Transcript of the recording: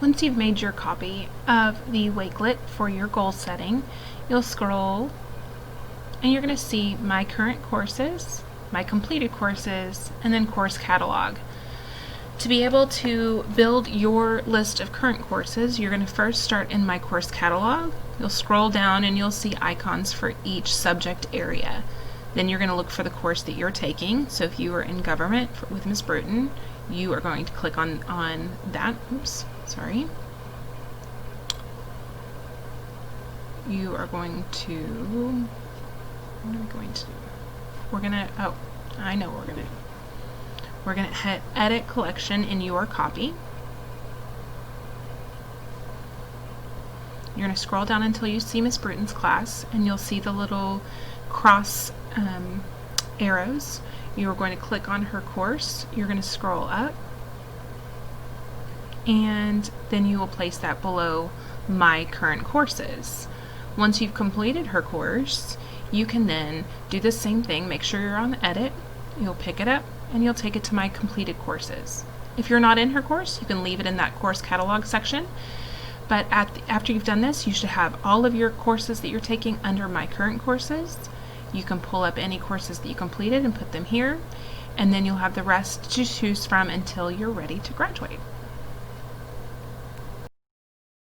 Once you've made your copy of the Wakelet for your goal setting, you'll scroll and you're going to see my current courses, my completed courses, and then course catalog. To be able to build your list of current courses, you're going to first start in my course catalog. You'll scroll down and you'll see icons for each subject area. Then you're going to look for the course that you're taking. So if you are in government with Ms. Bruton, you are going to click on that. Oops, sorry. You are going to, what are we going to do? We're going to, oh, I know what we're going to do. We're going to hit Edit Collection in your copy. You're going to scroll down until you see Ms. Bruton's class, and you'll see the little cross arrows. You're going to click on her course. You're going to scroll up, and then you will place that below My Current Courses. Once you've completed her course, you can then do the same thing. Make sure you're on Edit. You'll pick it up and you'll take it to My Completed Courses. If you're not in her course, you can leave it in that course catalog section. But after you've done this, you should have all of your courses that you're taking under My Current Courses. You can pull up any courses that you completed and put them here, and then you'll have the rest to choose from until you're ready to graduate.